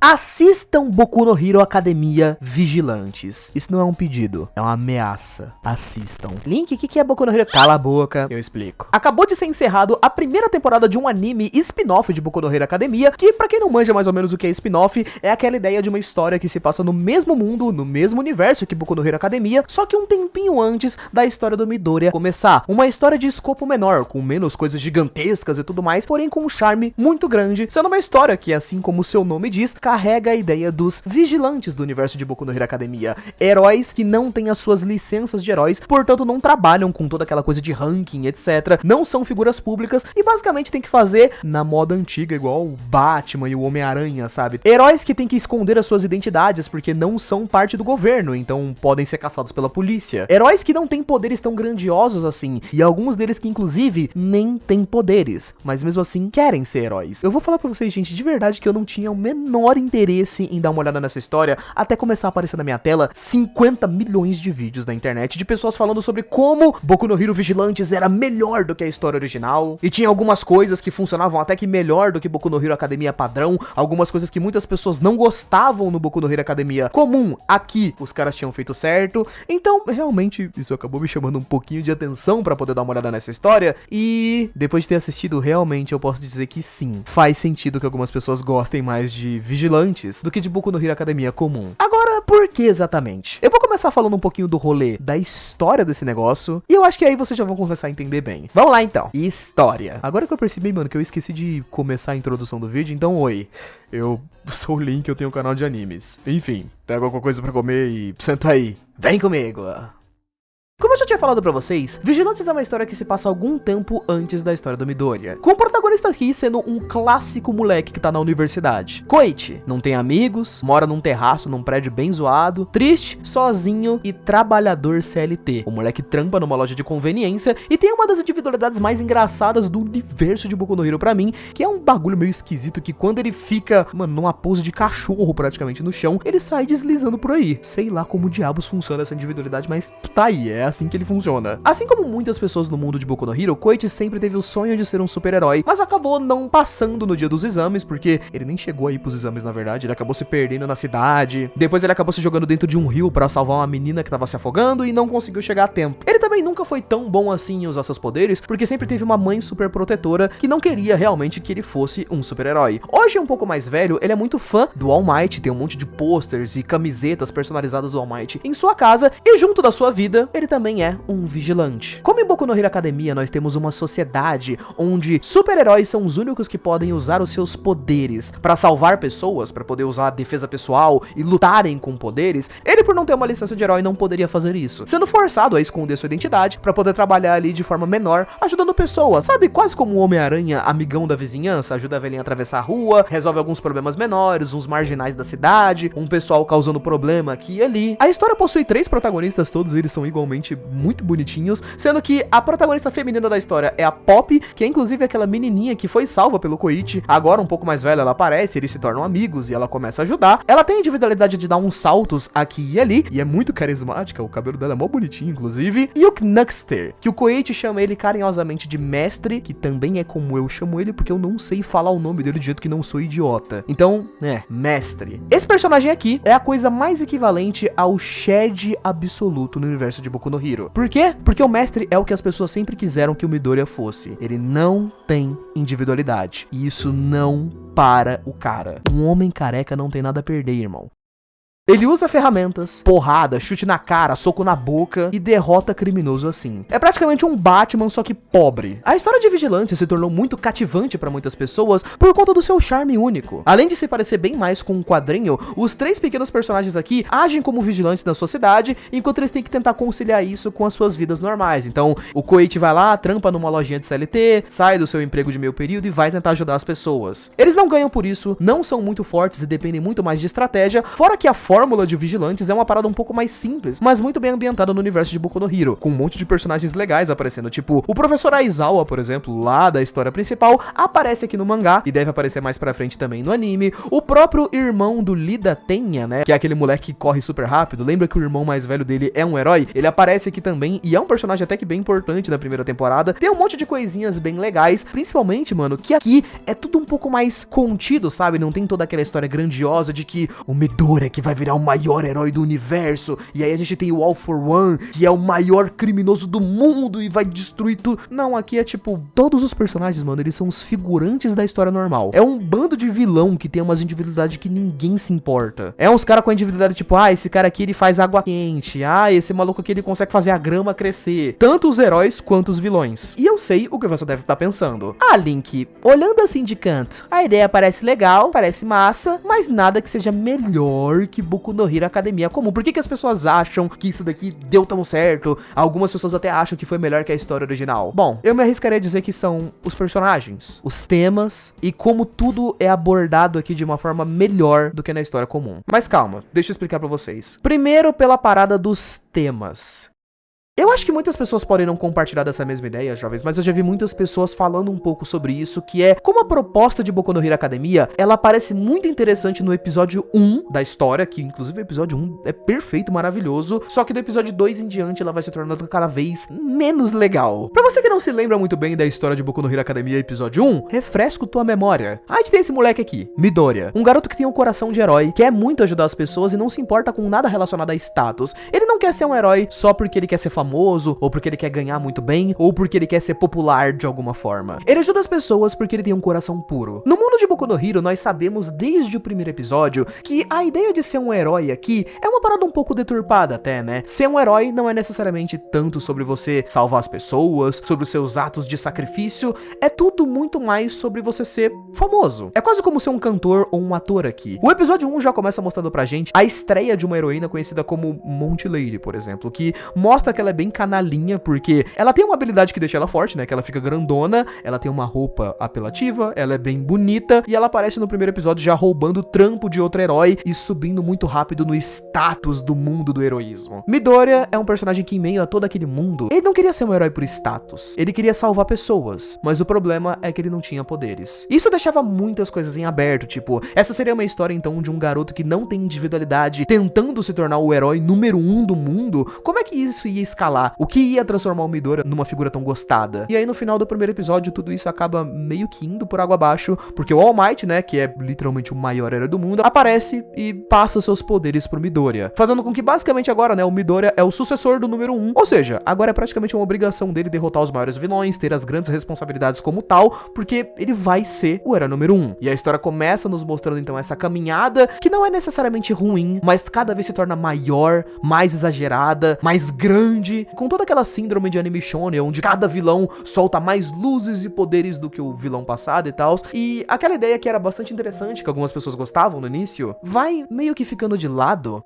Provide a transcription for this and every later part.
Assistam Boku no Hero Academia Vigilantes. Isso não é um pedido, é uma ameaça. Assistam. Link, o que é Boku no Hero? Cala a boca, eu explico. Acabou de ser encerrado a primeira temporada de um anime spin-off de Boku no Hero Academia, que pra quem não manja mais ou menos o que é spin-off, é aquela ideia de uma história que se passa no mesmo mundo, no mesmo universo que Boku no Hero Academia, só que um tempinho antes da história do Midoriya começar. Uma história de escopo menor, com menos coisas gigantescas e tudo mais, porém com um charme muito grande, sendo uma história que, assim como o seu nome diz, carrega a ideia dos vigilantes do universo de Boku no Hero Academia. Heróis que não têm as suas licenças de heróis, portanto não trabalham com toda aquela coisa de ranking, etc. Não são figuras públicas e basicamente tem que fazer na moda antiga, igual o Batman e o Homem-Aranha, sabe? Heróis que têm que esconder as suas identidades porque não são parte do governo, então podem ser caçados pela polícia. Heróis que não têm poderes tão grandiosos assim, e alguns deles que inclusive nem têm poderes, mas mesmo assim querem ser heróis. Eu vou falar pra vocês, gente, de verdade que eu não tinha o menor interesse em dar uma olhada nessa história, até começar a aparecer na minha tela 50 milhões de vídeos na internet de pessoas falando sobre como Boku no Hero Vigilantes era melhor do que a história original, e tinha algumas coisas que funcionavam até que melhor do que Boku no Hero Academia padrão, algumas coisas que muitas pessoas não gostavam no Boku no Hero Academia comum, aqui os caras tinham feito certo. Então, realmente, isso acabou me chamando um pouquinho de atenção pra poder dar uma olhada nessa história, e depois de ter assistido, realmente eu posso dizer que sim, faz sentido que algumas pessoas gostem mais de Vigilantes do que de Boku no Hero Academia comum. Agora, por que exatamente? Eu vou começar falando um pouquinho do rolê da história desse negócio, e eu acho que aí vocês já vão começar a entender bem. Vamos lá então. História. Agora que eu percebi, mano, que eu esqueci de começar a introdução do vídeo, então oi. Eu sou o Link, eu tenho um canal de animes. Enfim, pega alguma coisa pra comer e senta aí. Vem comigo. Como eu já tinha falado pra vocês, Vigilantes é uma história que se passa algum tempo antes da história do Midoriya, com o protagonista aqui sendo um clássico moleque que tá na universidade. Koichi, não tem amigos, mora num terraço, num prédio bem zoado, triste, sozinho e trabalhador CLT. O moleque trampa numa loja de conveniência e tem uma das individualidades mais engraçadas do universo de Boku no Hero pra mim, que é um bagulho meio esquisito que quando ele fica, mano, numa pose de cachorro praticamente no chão, ele sai deslizando por aí. Sei lá como diabos funciona essa individualidade, mas tá aí, é assim que ele funciona. Assim como muitas pessoas no mundo de Boku no Hero, Koichi sempre teve o sonho de ser um super-herói, mas acabou não passando no dia dos exames, porque ele nem chegou aí pros exames na verdade, ele acabou se perdendo na cidade, depois ele acabou se jogando dentro de um rio pra salvar uma menina que tava se afogando e não conseguiu chegar a tempo. Ele também nunca foi tão bom assim em usar seus poderes, porque sempre teve uma mãe super protetora que não queria realmente que ele fosse um super-herói. Hoje, um pouco mais velho, ele é muito fã do All Might, tem um monte de posters e camisetas personalizadas do All Might em sua casa, e junto da sua vida, ele também é um vigilante. Como em Boku no Hero Academia nós temos uma sociedade onde super-heróis são os únicos que podem usar os seus poderes pra salvar pessoas, pra poder usar a defesa pessoal e lutarem com poderes, ele por não ter uma licença de herói não poderia fazer isso, sendo forçado a esconder sua identidade pra poder trabalhar ali de forma menor, ajudando pessoas, sabe, quase como o Homem-Aranha, amigão da vizinhança, ajuda a velhinha a atravessar a rua, resolve alguns problemas menores, uns marginais da cidade, um pessoal causando problema aqui e ali. A história possui 3 protagonistas, todos eles são igualmente muito bonitinhos, sendo que a protagonista feminina da história é a Pop, que é inclusive aquela menininha que foi salva pelo Koichi. Agora um pouco mais velha ela aparece, eles se tornam amigos e ela começa a ajudar. Ela tem a individualidade de dar uns saltos aqui e ali, e é muito carismática, o cabelo dela é mó bonitinho inclusive. E o Knuckster, que o Koichi chama ele carinhosamente de mestre, que também é como eu chamo ele, porque eu não sei falar o nome dele de jeito que não sou idiota. Então, mestre. Esse personagem aqui é a coisa mais equivalente ao Shed absoluto no universo de Boku no Hero. Por quê? Porque o mestre é o que as pessoas sempre quiseram que o Midoriya fosse. Ele não tem individualidade. E isso não para o cara. Um homem careca não tem nada a perder, irmão. Ele usa ferramentas, porrada, chute na cara, soco na boca e derrota criminoso assim. É praticamente um Batman, só que pobre. A história de Vigilante se tornou muito cativante pra muitas pessoas por conta do seu charme único. Além de se parecer bem mais com um quadrinho, os 3 pequenos personagens aqui agem como vigilantes na sociedade, enquanto eles têm que tentar conciliar isso com as suas vidas normais. Então, o Koichi vai lá, trampa numa lojinha de CLT, sai do seu emprego de meio período e vai tentar ajudar as pessoas. Eles não ganham por isso, não são muito fortes e dependem muito mais de estratégia, fora que a forma fórmula de vigilantes é uma parada um pouco mais simples, mas muito bem ambientada no universo de Boku no Hero, com um monte de personagens legais aparecendo, tipo o professor Aizawa, por exemplo, lá da história principal, aparece aqui no mangá e deve aparecer mais pra frente também no anime. O próprio irmão do Lida Tenya, né, que é aquele moleque que corre super rápido, lembra que o irmão mais velho dele é um herói? Ele aparece aqui também e é um personagem até que bem importante na primeira temporada. Tem um monte de coisinhas bem legais, principalmente, mano, que aqui é tudo um pouco mais contido, sabe? Não tem toda aquela história grandiosa de que o Midoriya que vai virar o maior herói do universo, e aí a gente tem o All for One, que é o maior criminoso do mundo e vai destruir tudo. Não, aqui é tipo, todos os personagens, mano, eles são os figurantes da história normal. É um bando de vilão que tem umas individualidades que ninguém se importa. É uns caras com a individualidade tipo, esse cara aqui ele faz água quente, esse maluco aqui ele consegue fazer a grama crescer. Tanto os heróis quanto os vilões. E eu sei o que você deve estar pensando. Link, olhando assim de canto, a ideia parece legal, parece massa, mas nada que seja melhor que Boku no Hero Academia comum. Por que as pessoas acham que isso daqui deu tão certo? Algumas pessoas até acham que foi melhor que a história original. Bom, eu me arriscaria a dizer que são os personagens, os temas e como tudo é abordado aqui de uma forma melhor do que na história comum. Mas calma, deixa eu explicar pra vocês. Primeiro pela parada dos temas. Eu acho que muitas pessoas podem não compartilhar dessa mesma ideia, jovens, mas eu já vi muitas pessoas falando um pouco sobre isso, que é como a proposta de Boku no Hero Academia, ela parece muito interessante no episódio 1 da história, que inclusive o episódio 1 é perfeito, maravilhoso, só que do episódio 2 em diante ela vai se tornando cada vez menos legal. Pra você que não se lembra muito bem da história de Boku no Hero Academia episódio 1, refresco tua memória. A gente tem esse moleque aqui, Midoriya, um garoto que tem um coração de herói, quer muito ajudar as pessoas e não se importa com nada relacionado a status. Ele não quer ser um herói só porque ele quer ser famoso, ou porque ele quer ganhar muito bem, ou porque ele quer ser popular de alguma forma. Ele ajuda as pessoas porque ele tem um coração puro. No mundo de Boku no Hero, nós sabemos desde o primeiro episódio que a ideia de ser um herói aqui é uma parada um pouco deturpada até, né? Ser um herói não é necessariamente tanto sobre você salvar as pessoas, sobre os seus atos de sacrifício, é tudo muito mais sobre você ser famoso. É quase como ser um cantor ou um ator aqui. O episódio 1 já começa mostrando pra gente a estreia de uma heroína conhecida como Monty Lady, por exemplo, que mostra que ela é bem canalinha, porque ela tem uma habilidade que deixa ela forte, né, que ela fica grandona, ela tem uma roupa apelativa, ela é bem bonita, e ela aparece no primeiro episódio já roubando o trampo de outro herói e subindo muito rápido no status do mundo do heroísmo. Midoriya é um personagem que, em meio a todo aquele mundo, ele não queria ser um herói por status, ele queria salvar pessoas, mas o problema é que ele não tinha poderes. Isso deixava muitas coisas em aberto, tipo, essa seria uma história então de um garoto que não tem individualidade, tentando se tornar o herói número 1 do mundo. Como é que isso ia escalar? O que ia transformar o Midoriya numa figura tão gostada? E aí no final do primeiro episódio tudo isso acaba meio que indo por água abaixo, porque o All Might, né, que é literalmente o maior herói do mundo, aparece e passa seus poderes pro Midoriya, fazendo com que basicamente agora, né, o Midoriya é o sucessor do número 1, ou seja, agora é praticamente uma obrigação dele derrotar os maiores vilões, ter as grandes responsabilidades como tal, porque ele vai ser o herói número 1. E a história começa nos mostrando então essa caminhada, que não é necessariamente ruim, mas cada vez se torna maior, mais exagerada, mais grande, com toda aquela síndrome de anime shonen, onde cada vilão solta mais luzes e poderes do que o vilão passado e tal. E aquela ideia que era bastante interessante, que algumas pessoas gostavam no início, vai meio que ficando de lado.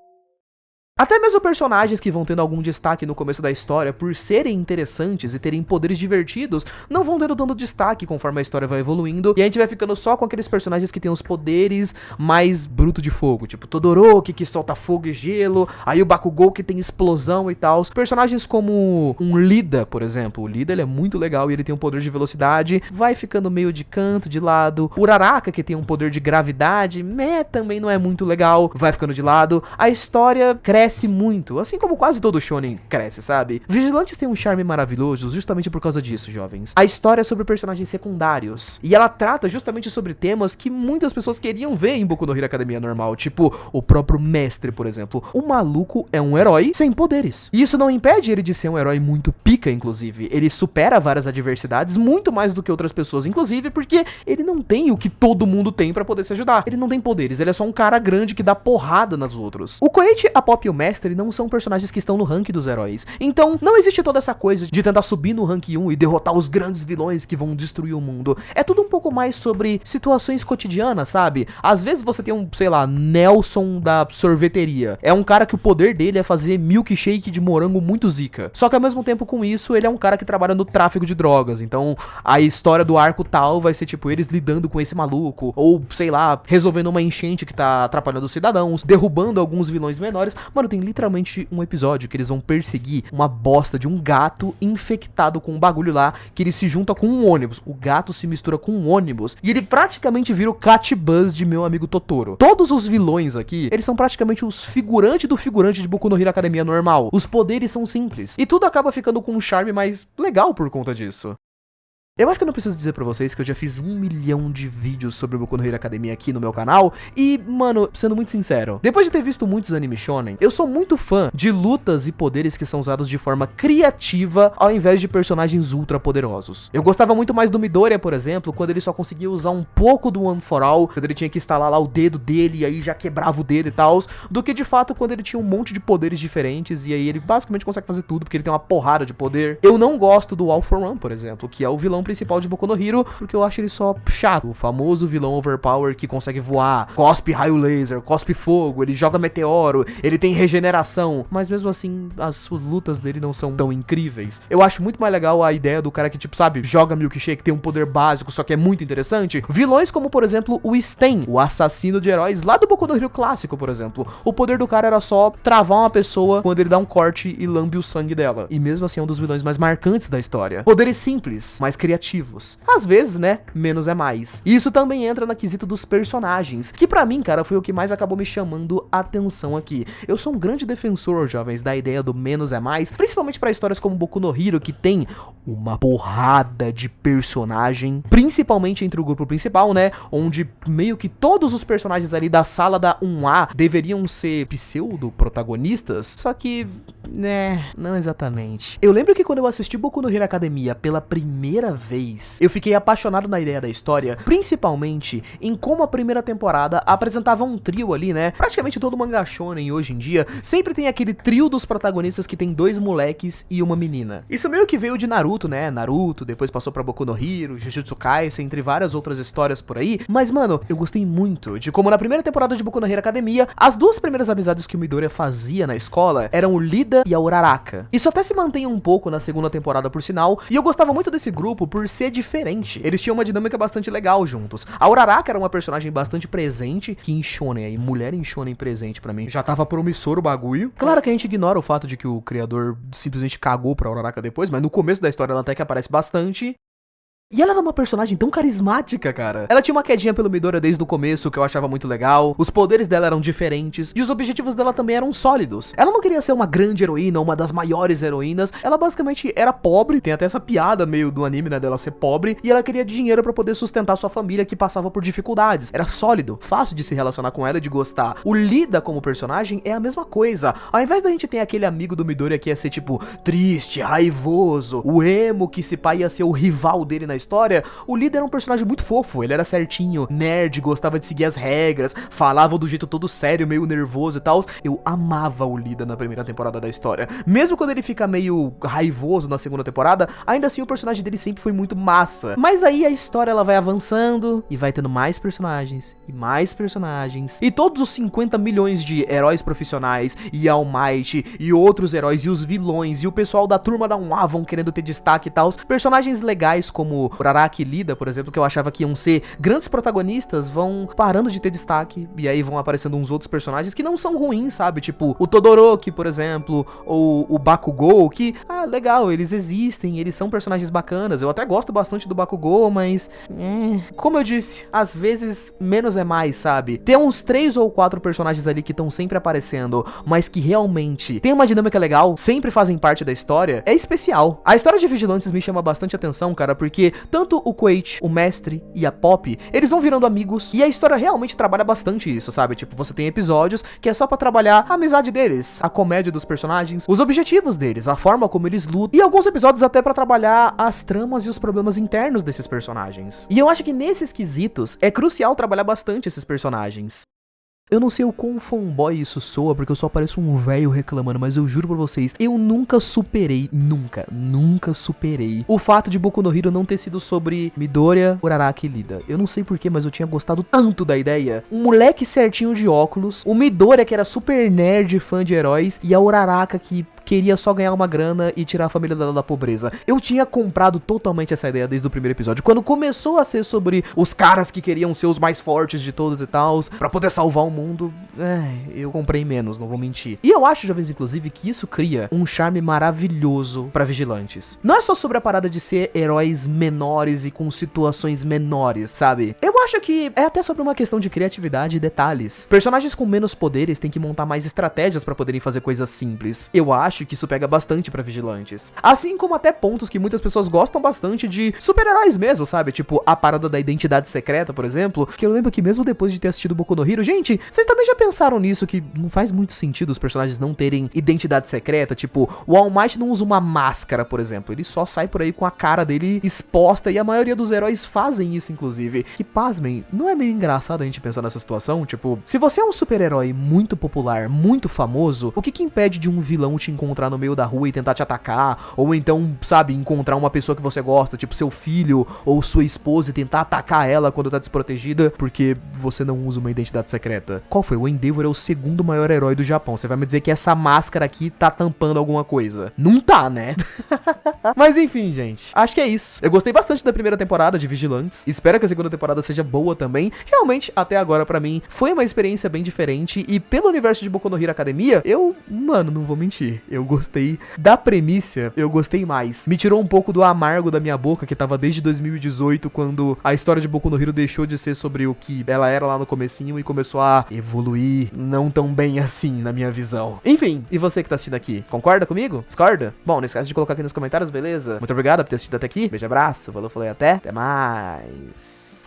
Até mesmo personagens que vão tendo algum destaque no começo da história por serem interessantes e terem poderes divertidos, não vão tendo tanto destaque conforme a história vai evoluindo, e a gente vai ficando só com aqueles personagens que tem os poderes mais bruto de fogo, tipo Todoroki, que solta fogo e gelo, aí o Bakugou, que tem explosão e tal. Personagens como um Lida, por exemplo. O Lida, ele é muito legal e ele tem um poder de velocidade, vai ficando meio de canto, de lado. O Uraraka, que tem um poder de gravidade, também não é muito legal, vai ficando de lado. A história cresce muito, assim como quase todo shonen cresce, sabe? Vigilantes tem um charme maravilhoso justamente por causa disso, jovens. A história é sobre personagens secundários, e ela trata justamente sobre temas que muitas pessoas queriam ver em Boku no Hero Academia normal, tipo o próprio mestre, por exemplo. O maluco é um herói sem poderes, e isso não impede ele de ser um herói muito pica, inclusive. Ele supera várias adversidades, muito mais do que outras pessoas, inclusive porque ele não tem o que todo mundo tem pra poder se ajudar. Ele não tem poderes, ele é só um cara grande que dá porrada nos outros. O Koichi, a Pop e o Mestre não são personagens que estão no rank dos heróis. Então, não existe toda essa coisa de tentar subir no rank 1 e derrotar os grandes vilões que vão destruir o mundo. É tudo um pouco mais sobre situações cotidianas, sabe? Às vezes você tem um, sei lá, Nelson da sorveteria. É um cara que o poder dele é fazer milkshake de morango muito zica. Só que ao mesmo tempo com isso, ele é um cara que trabalha no tráfico de drogas. Então, a história do arco tal vai ser tipo eles lidando com esse maluco, ou sei lá, resolvendo uma enchente que tá atrapalhando os cidadãos, derrubando alguns vilões menores. Mano, tem literalmente um episódio que eles vão perseguir uma bosta de um gato infectado com um bagulho lá, que ele se junta com um ônibus. O gato se mistura com um ônibus e ele praticamente vira o Cat Buzz de Meu Amigo Totoro. Todos os vilões aqui, eles são praticamente os figurantes do figurante de Boku no Hero Academia normal. Os poderes são simples e tudo acaba ficando com um charme mais legal por conta disso. Eu acho que eu não preciso dizer pra vocês que eu já fiz 1 milhão de vídeos sobre o Boku no Hero Academia aqui no meu canal. E, mano, sendo muito sincero, depois de ter visto muitos anime shonen, eu sou muito fã de lutas e poderes que são usados de forma criativa ao invés de personagens ultra poderosos. Eu gostava muito mais do Midoriya, por exemplo, quando ele só conseguia usar um pouco do One for All, quando ele tinha que instalar lá o dedo dele e aí já quebrava o dedo e tal, do que de fato quando ele tinha um monte de poderes diferentes e aí ele basicamente consegue fazer tudo porque ele tem uma porrada de poder. Eu não gosto do All for One, por exemplo, que é o vilão principal de Boku no Hero, porque eu acho ele só chato. O famoso vilão overpower que consegue voar, cospe raio laser, cospe fogo, ele joga meteoro, ele tem regeneração, mas mesmo assim as lutas dele não são tão incríveis. Eu acho muito mais legal a ideia do cara que, tipo, sabe, joga milkshake, tem um poder básico, só que é muito interessante. Vilões como, por exemplo, o Sten, o assassino de heróis lá do Boku no Hero clássico, por exemplo. O poder do cara era só travar uma pessoa quando ele dá um corte e lambe o sangue dela. E mesmo assim é um dos vilões mais marcantes da história. Poderes simples, mas criativos. Às vezes, né, menos é mais. E isso também entra no quesito dos personagens, que pra mim, cara, foi o que mais acabou me chamando a atenção aqui. Eu sou um grande defensor, jovens, da ideia do menos é mais, principalmente pra histórias como Boku no Hero, que tem uma porrada de personagem, principalmente entre o grupo principal, né, onde meio que todos os personagens ali da sala da 1A deveriam ser pseudo-protagonistas, só que, né, não exatamente. Eu lembro que quando eu assisti Boku no Hero Academia pela primeira vez, eu fiquei apaixonado na ideia da história, principalmente em como a primeira temporada apresentava um trio ali, né? Praticamente todo mangá shonen hoje em dia sempre tem aquele trio dos protagonistas que tem 2 moleques e uma menina. Isso meio que veio de Naruto, né? Naruto, depois passou pra Boku no Hero, Jujutsu Kaisen, entre várias outras histórias por aí. Mas, mano, eu gostei muito de como na primeira temporada de Boku no Hero Academia, as 2 primeiras amizades que o Midoriya fazia na escola eram o Lida e a Uraraka. Isso até se mantém um pouco na segunda temporada, por sinal, e eu gostava muito desse grupo por ser diferente. Eles tinham uma dinâmica bastante legal juntos. A Uraraka era uma personagem bastante presente, que em shonen aí, mulher em shonen presente pra mim, já tava promissor o bagulho. Claro que a gente ignora o fato de que o criador simplesmente cagou pra Uraraka depois, mas no começo da história ela até que aparece bastante. E ela era uma personagem tão carismática, cara. Ela tinha uma quedinha pelo Midoriya desde o começo, que eu achava muito legal. Os poderes dela eram diferentes. E os objetivos dela também eram sólidos. Ela não queria ser uma grande heroína, uma das maiores heroínas. Ela basicamente era pobre. Tem até essa piada meio do anime, né, dela ser pobre. E ela queria dinheiro pra poder sustentar sua família, que passava por dificuldades. Era sólido, fácil de se relacionar com ela e de gostar. O Lida como personagem é a mesma coisa. Ao invés da gente ter aquele amigo do Midoriya que ia ser, tipo, triste, raivoso, o emo que se pá ia ser o rival dele na história, o Lida era um personagem muito fofo, ele era certinho, nerd, gostava de seguir as regras, falava do jeito todo sério, meio nervoso e tal. Eu amava o Lida na primeira temporada da história. Mesmo quando ele fica meio raivoso na segunda temporada, ainda assim o personagem dele sempre foi muito massa. Mas aí a história ela vai avançando e vai tendo mais personagens e mais personagens. E todos os 50 milhões de heróis profissionais e All Might e outros heróis e os vilões e o pessoal da turma da 1A vão querendo ter destaque e tal. Personagens legais como Uraraka e Lida, por exemplo, que eu achava que iam ser grandes protagonistas, vão parando de ter destaque, e aí vão aparecendo uns outros personagens que não são ruins, sabe? Tipo, o Todoroki, por exemplo, ou o Bakugou, que, legal, eles existem, eles são personagens bacanas, eu até gosto bastante do Bakugou, mas, como eu disse, às vezes menos é mais, sabe? Tem uns 3 ou 4 personagens ali que estão sempre aparecendo, mas que realmente tem uma dinâmica legal, sempre fazem parte da história, é especial. A história de Vigilantes me chama bastante atenção, cara, porque tanto o Quate, o Mestre e a Pop, eles vão virando amigos, e a história realmente trabalha bastante isso, sabe? Tipo, você tem episódios que é só pra trabalhar a amizade deles, a comédia dos personagens, os objetivos deles, a forma como eles lutam, e alguns episódios até pra trabalhar as tramas e os problemas internos desses personagens. E eu acho que nesses quesitos é crucial trabalhar bastante esses personagens. Eu não sei o quão fanboy isso soa, porque eu só pareço um velho reclamando, mas eu juro pra vocês, eu nunca superei, nunca superei o fato de Boku no Hero não ter sido sobre Midoriya, Uraraka e Lida. Eu não sei porquê, mas eu tinha gostado tanto da ideia. Um moleque certinho de óculos, o Midoriya que era super nerd, fã de heróis, e a Uraraka que queria só ganhar uma grana e tirar a família dela da pobreza. Eu tinha comprado totalmente essa ideia desde o primeiro episódio. Quando começou a ser sobre os caras que queriam ser os mais fortes de todos e tals, pra poder salvar o mundo, eu comprei menos, não vou mentir. E eu acho, jovens, inclusive, que isso cria um charme maravilhoso pra vigilantes. Não é só sobre a parada de ser heróis menores e com situações menores, sabe? Eu acho que é até sobre uma questão de criatividade e detalhes. Personagens com menos poderes têm que montar mais estratégias pra poderem fazer coisas simples. Eu acho que isso pega bastante pra vigilantes. Assim como até pontos que muitas pessoas gostam bastante de super-heróis mesmo, sabe? Tipo, a parada da identidade secreta, por exemplo, que eu lembro que mesmo depois de ter assistido Boku no Hero, gente, vocês também já pensaram nisso, que não faz muito sentido os personagens não terem identidade secreta? Tipo, o All Might não usa uma máscara, por exemplo, ele só sai por aí com a cara dele exposta, e a maioria dos heróis fazem isso, inclusive. Que, pasmem, não é meio engraçado a gente pensar nessa situação? Tipo, se você é um super-herói muito popular, muito famoso, o que impede de um vilão te encontrar no meio da rua e tentar te atacar, ou então, sabe, encontrar uma pessoa que você gosta, tipo seu filho ou sua esposa, e tentar atacar ela quando tá desprotegida porque você não usa uma identidade secreta? Qual foi? O Endeavor é o segundo maior herói do Japão. Você vai me dizer que essa máscara aqui tá tampando alguma coisa? Não tá, né? Mas enfim, gente, acho que é isso. Eu gostei bastante da primeira temporada de Vigilantes, espero que a segunda temporada seja boa também. Realmente, até agora pra mim, foi uma experiência bem diferente, e pelo universo de Boku no Hero Academia, mano, não vou mentir, eu gostei da premissa, eu gostei mais. Me tirou um pouco do amargo da minha boca, que tava desde 2018, quando a história de Boku no Hero deixou de ser sobre o que ela era lá no comecinho e começou a evoluir não tão bem assim, na minha visão. Enfim, e você que tá assistindo aqui, concorda comigo? Discorda? Bom, não esquece de colocar aqui nos comentários, beleza? Muito obrigado por ter assistido até aqui. Beijo, abraço, falou, falei, até mais.